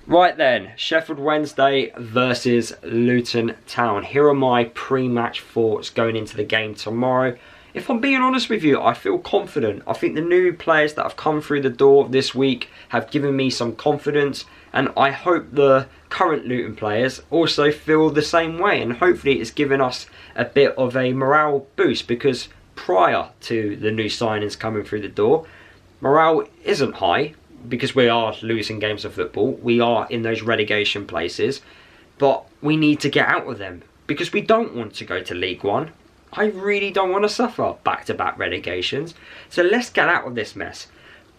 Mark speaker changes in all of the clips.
Speaker 1: Right then, Sheffield Wednesday versus Luton Town. Here are my pre-match thoughts going into the game tomorrow. If I'm being honest with you, I feel confident. I think the new players that have come through the door this week have given me some confidence, and I hope the current Luton players also feel the same way, and hopefully it's given us a bit of a morale boost, because prior to the new signings coming through the door, morale isn't high because we are losing games of football. We are in those relegation places, but we need to get out of them because we don't want to go to League One. I really don't want to suffer back-to-back relegations. So let's get out of this mess.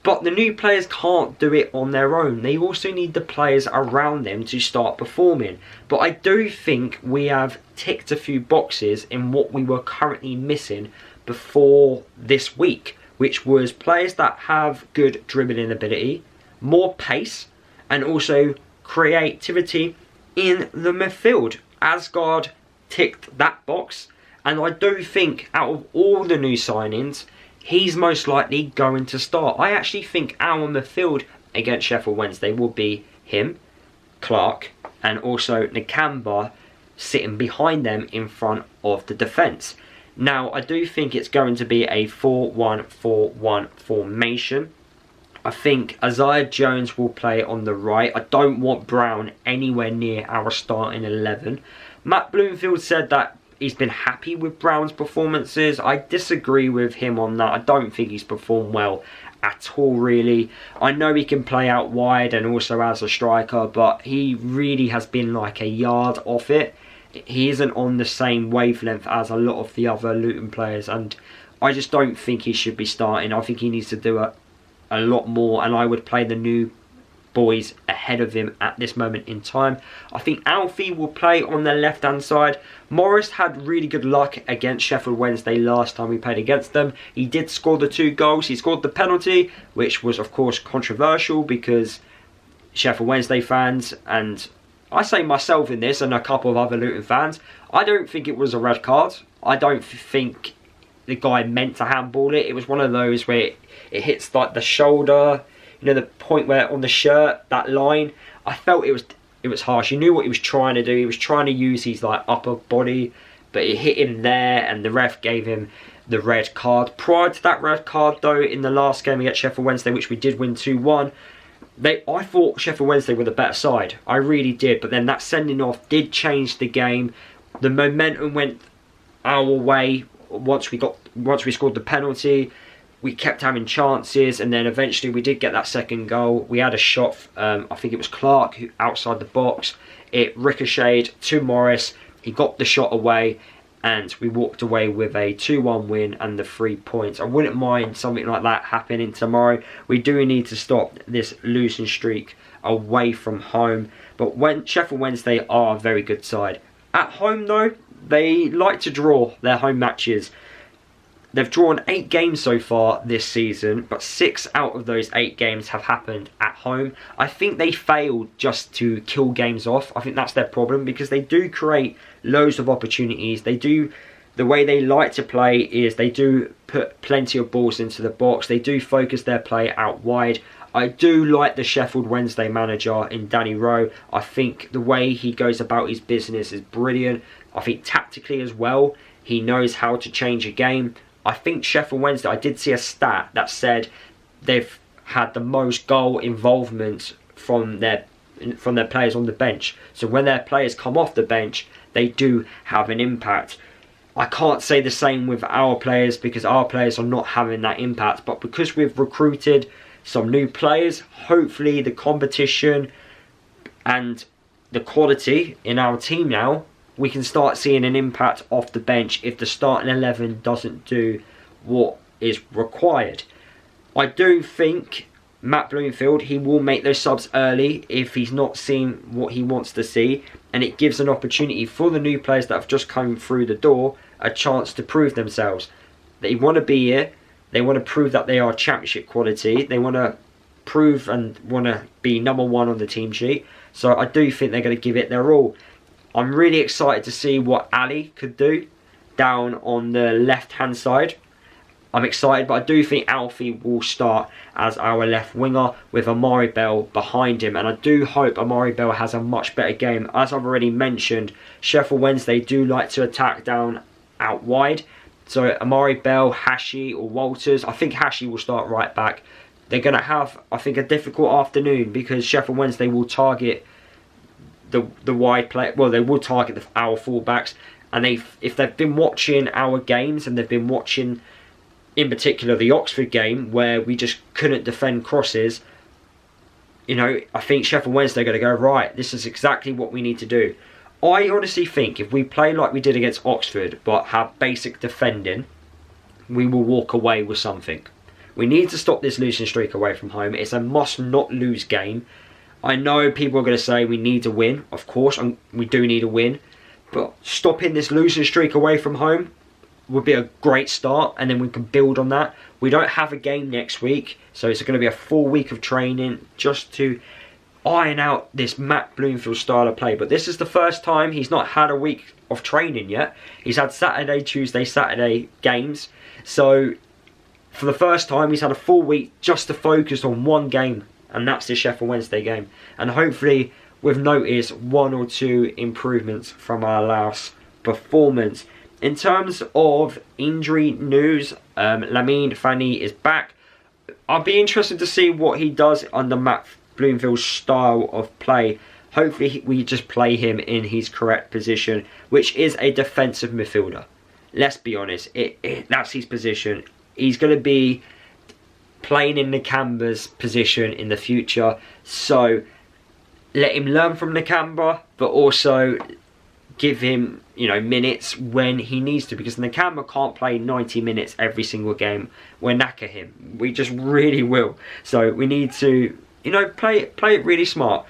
Speaker 1: But the new players can't do it on their own. They also need the players around them to start performing. But I do think we have ticked a few boxes in what we were currently missing before this week, which was players that have good dribbling ability, more pace, and also creativity in the midfield. Asgard ticked that box. And I do think out of all the new signings, he's most likely going to start. I actually think our midfield against Sheffield Wednesday will be him, Clark, and also Nakamba sitting behind them in front of the defence. Now, I do think it's going to be a 4-1-4-1 formation. I think Isaiah Jones will play on the right. I don't want Brown anywhere near our starting 11. Matt Bloomfield said that he's been happy with Brown's performances. I disagree with him on that. I don't think he's performed well at all, really. I know he can play out wide and also as a striker, but he really has been like a yard off it. He isn't on the same wavelength as a lot of the other Luton players, and I just don't think he should be starting. I think he needs to do a lot more, and I would play the new boys ahead of him at this moment in time. I think Alfie will play on the left hand side. Morris had really good luck against Sheffield Wednesday last time we played against them. He did score the 2 goals. He scored the penalty, which was of course controversial because Sheffield Wednesday fans, and I say myself in this and a couple of other Luton fans, I don't think it was a red card. I don't think the guy meant to handball it. It was one of those where it hits like the shoulder, you know, the point where on the shirt, that line. I felt it was harsh. He knew what he was trying to do. He was trying to use his like upper body, but it hit him there, and the ref gave him the red card. Prior to that red card, though, in the last game against Sheffield Wednesday, which we did win 2-1, I thought Sheffield Wednesday were the better side. I really did. But then that sending off did change the game. The momentum went our way once we scored the penalty. We kept having chances, and then eventually we did get that second goal. We had a shot, I think it was Clark, who outside the box. It ricocheted to Morris. He got the shot away, and we walked away with a 2-1 win and the 3 points. I wouldn't mind something like that happening tomorrow. We do need to stop this losing streak away from home. But when Sheffield Wednesday are a very good side. At home, though, they like to draw their home matches. They've drawn 8 games so far this season, but 6 out of those 8 games have happened at home. I think they failed just to kill games off. I think that's their problem, because they do create loads of opportunities. They do, the way they like to play is they do put plenty of balls into the box. They do focus their play out wide. I do like the Sheffield Wednesday manager in Danny Rowe. I think the way he goes about his business is brilliant. I think tactically as well, he knows how to change a game. I think Sheffield Wednesday, I did see a stat that said they've had the most goal involvement from their players on the bench. So when their players come off the bench, they do have an impact. I can't say the same with our players, because our players are not having that impact. But because we've recruited some new players, hopefully the competition and the quality in our team now, we can start seeing an impact off the bench if the starting 11 doesn't do what is required. I do think Matt Bloomfield, he will make those subs early if he's not seeing what he wants to see, and it gives an opportunity for the new players that have just come through the door a chance to prove themselves. They want to be here, they want to prove that they are championship quality, they want to prove and want to be number 1 on the team sheet. So I do think they're going to give it their all. I'm really excited to see what Ali could do down on the left hand side. I'm excited, but I do think Alfie will start as our left winger with Amari Bell behind him, and I do hope Amari Bell has a much better game. As I've already mentioned, Sheffield Wednesday do like to attack down out wide, so Amari Bell, Hashi or Walters. I think Hashi will start right back. They're going to have, I think, a difficult afternoon because Sheffield Wednesday will target the wide play. Well, they will target our fullbacks, and if they've been watching our games and they've been watching, in particular, the Oxford game where we just couldn't defend crosses, you know, I think Sheffield Wednesday are going to go, right, this is exactly what we need to do. I honestly think if we play like we did against Oxford but have basic defending, we will walk away with something. We need to stop this losing streak away from home. It's a must not lose game. I know people are going to say we need to win. Of course, we do need a win. But stopping this losing streak away from home would be a great start, and then we can build on that. We don't have a game next week, so it's going to be a full week of training just to iron out this Matt Bloomfield style of play. But this is the first time he's not had a week of training yet. He's had Saturday, Tuesday, Saturday games. So for the first time, he's had a full week just to focus on one game, and that's the Sheffield Wednesday game. And hopefully we've noticed 1 or 2 improvements from our last performance. In terms of injury news, Lamine Fanny is back. I'll be interested to see what he does under Matt Bloomfield's style of play. Hopefully we just play him in his correct position, which is a defensive midfielder. Let's be honest, that's his position. He's going to be playing in Nakamba's position in the future, so let him learn from Nakamba, but also give him, you know, minutes when he needs to, because Nakamba can't play 90 minutes every single game. We'll knacker him. We just really will. So we need to, you know, play it really smart.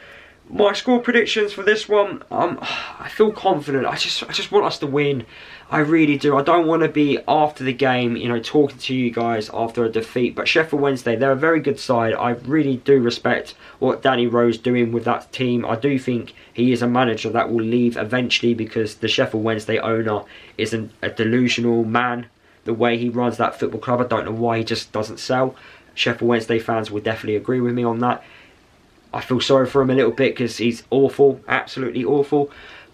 Speaker 1: My score predictions for this one, I feel confident. I just want us to win. I really do. I don't want to be after the game, you know, talking to you guys after a defeat. But Sheffield Wednesday, they're a very good side. I really do respect what Danny Rowe's doing with that team. I do think he is a manager that will leave eventually, because the Sheffield Wednesday owner isn't a delusional man. The way he runs that football club, I don't know why he just doesn't sell. Sheffield Wednesday fans will definitely agree with me on that. I feel sorry for him a little bit because he's awful, absolutely awful.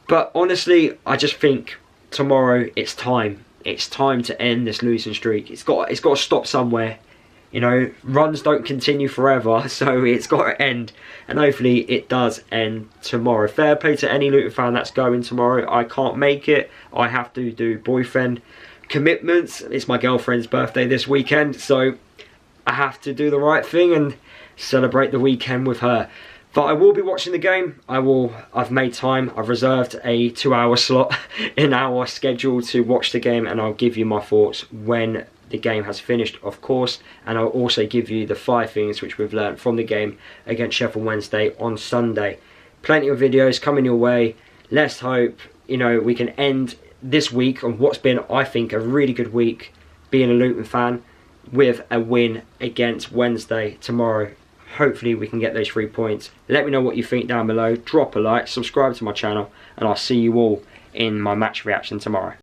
Speaker 1: But honestly, I just think tomorrow it's time. It's time to end this losing streak. It's got to stop somewhere. You know, runs don't continue forever, so it's got to end. And hopefully it does end tomorrow. Fair play to any Luton fan that's going tomorrow. I can't make it. I have to do boyfriend commitments. It's my girlfriend's birthday this weekend, so I have to do the right thing and celebrate the weekend with her. But I will be watching the game. I've made time. I've reserved a 2-hour slot in our schedule to watch the game, and I'll give you my thoughts when the game has finished, of course. And I'll also give you the 5 things which we've learned from the game against Sheffield Wednesday on Sunday. Plenty of videos coming your way. Let's hope, you know, we can end this week on what's been, I think, a really good week being a Luton fan, with a win against Wednesday tomorrow. Hopefully we can get those 3 points. Let me know what you think down below. Drop a like, subscribe to my channel, and I'll see you all in my match reaction tomorrow.